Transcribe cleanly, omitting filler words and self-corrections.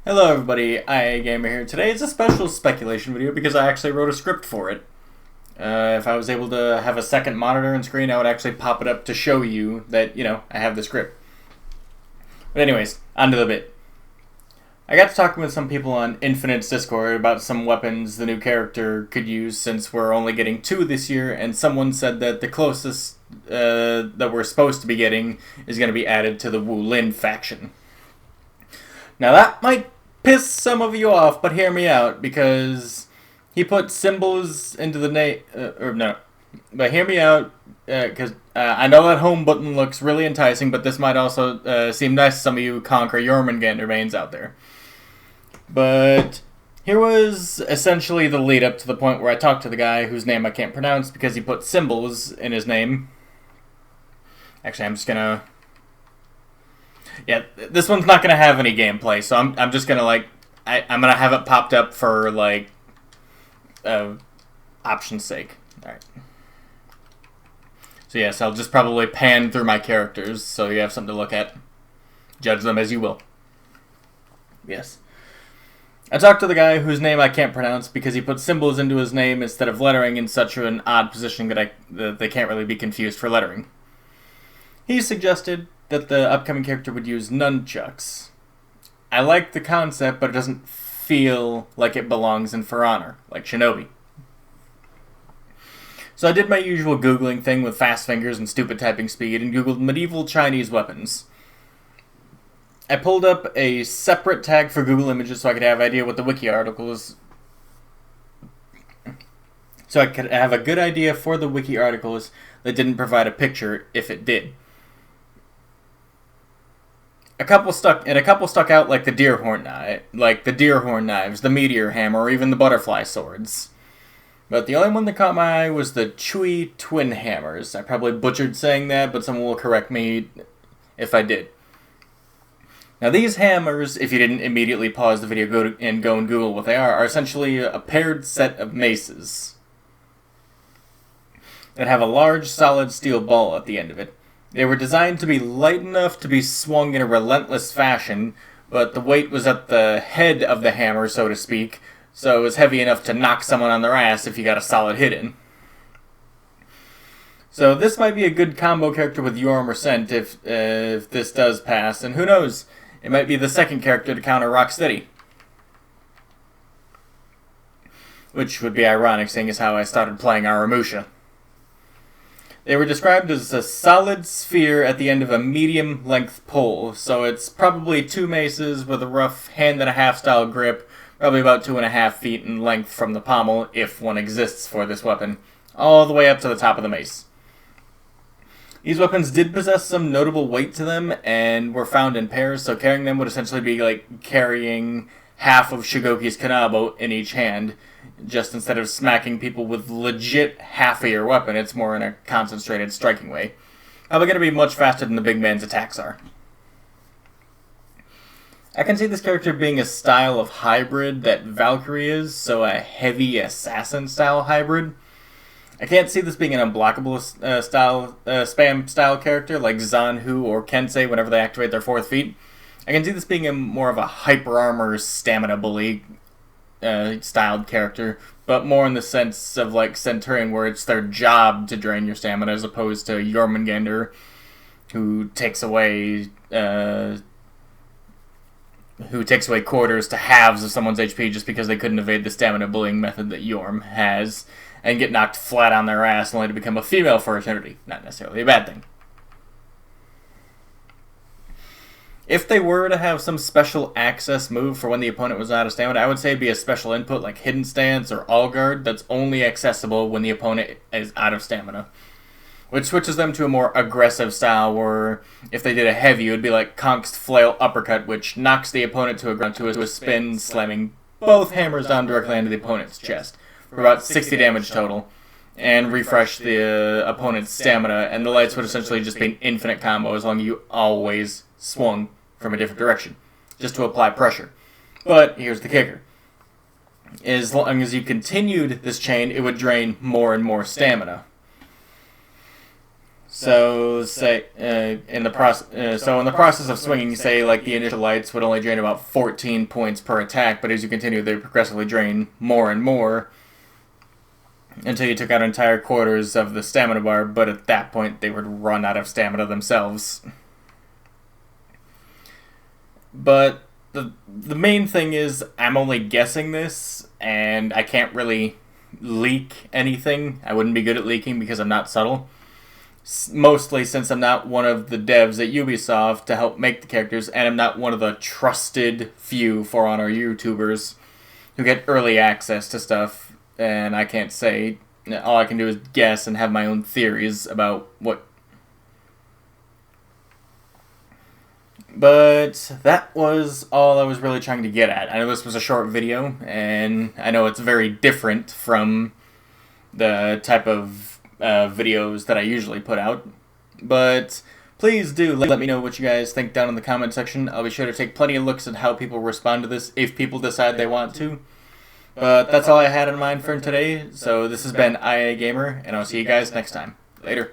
Hello everybody, iGamer here. Today is a special speculation video because I actually wrote a script for it. If I was able to have a second monitor and screen, I would actually pop it up to show you that, I have the script. But anyways, on to the bit. I got to talking with some people on Infinite's Discord about some weapons the new character could use since we're only getting 2 this year, and someone said that the closest that we're supposed to be getting is going to be added to the Wu Lin faction. Now that might piss some of you off, but hear me out, because he put symbols into the name, but hear me out, because I know that home button looks really enticing, but this might also seem nice to some of you Conquer Jormungandr mains out there. But here was essentially the lead up to the point where I talked to the guy whose name I can't pronounce because he put symbols in his name. Actually, I'm just gonna... Yeah, this one's not gonna have any gameplay, so I'm just gonna I'm gonna have it popped up for option's sake. All right. So yes, I'll just probably pan through my characters so you have something to look at. Judge them as you will. Yes. I talked to the guy whose name I can't pronounce because he put symbols into his name instead of lettering in such an odd position that they can't really be confused for lettering. He suggested that the upcoming character would use nunchucks. I like the concept, but it doesn't feel like it belongs in For Honor, like Shinobi. So I did my usual Googling thing with fast fingers and stupid typing speed and Googled medieval Chinese weapons. I pulled up a separate tag for Google Images so I could have an idea what the wiki article is. So I could have a good idea for the wiki articles that didn't provide a picture if it did. A couple stuck out like the deer horn knives, the meteor hammer, or even the butterfly swords. But the only one that caught my eye was the Chui twin hammers. I probably butchered saying that, but someone will correct me if I did. Now these hammers, if you didn't immediately pause the video go and Google what they are essentially a paired set of maces that have a large solid steel ball at the end of it. They were designed to be light enough to be swung in a relentless fashion, but the weight was at the head of the hammer, so to speak, so it was heavy enough to knock someone on their ass if you got a solid hit in. So this might be a good combo character with Yorm or Sent if this does pass, and who knows, it might be the second character to counter Rocksteady. Which would be ironic, seeing as how I started playing Aramusha. They were described as a solid sphere at the end of a medium-length pole, so it's probably 2 maces with a rough hand-and-a-half style grip, probably about 2.5 feet in length from the pommel, if one exists for this weapon, all the way up to the top of the mace. These weapons did possess some notable weight to them, and were found in pairs, so carrying them would essentially be like carrying half of Shigoki's Kanabo in each hand. Just instead of smacking people with legit half of your weapon, it's more in a concentrated striking way. Probably going to be much faster than the big man's attacks are. I can see this character being a style of hybrid that Valkyrie is, so a heavy assassin style hybrid. I can't see this being an unblockable spam style character like Zanhu or Kensei whenever they activate their 4th feat. I can see this being more of a hyper armor stamina bully styled character, but more in the sense of like Centurion, where it's their job to drain your stamina, as opposed to Jormungandr, who takes away quarters to halves of someone's HP just because they couldn't evade the stamina bullying method that Yorm has, and get knocked flat on their ass only to become a female for eternity. Not necessarily a bad thing. If they were to have some special access move for when the opponent was out of stamina, I would say it'd be a special input like Hidden Stance or All Guard that's only accessible when the opponent is out of stamina. Which switches them to a more aggressive style where if they did a heavy, it would be like Konk's Flail Uppercut, which knocks the opponent to a spin, slamming both hammers down directly into the opponent's chest for about 60 damage total, and refresh the opponent's stamina, and the lights would essentially just be an infinite combo as long as you always swung from a different direction, just to apply pressure. But here's the kicker. As long as you continued this chain, it would drain more and more stamina. So say in the process of swinging, say like the initial lights would only drain about 14 points per attack, but as you continue, they progressively drain more and more until you took out entire quarters of the stamina bar. But at that point, they would run out of stamina themselves. But the main thing is I'm only guessing this, and I can't really leak anything. I wouldn't be good at leaking because I'm not subtle. Mostly since I'm not one of the devs at Ubisoft to help make the characters, and I'm not one of the trusted few For Honor YouTubers who get early access to stuff, and I can't say. All I can do is guess and have my own theories about what. But that was all I was really trying to get at. I know this was a short video, and I know it's very different from the type of videos that I usually put out, but please do let me know what you guys think down in the comment section. I'll be sure to take plenty of looks at how people respond to this if people decide they want to. But that's all I had in mind for today, so this has been IA Gamer, and I'll see you guys next time. Later.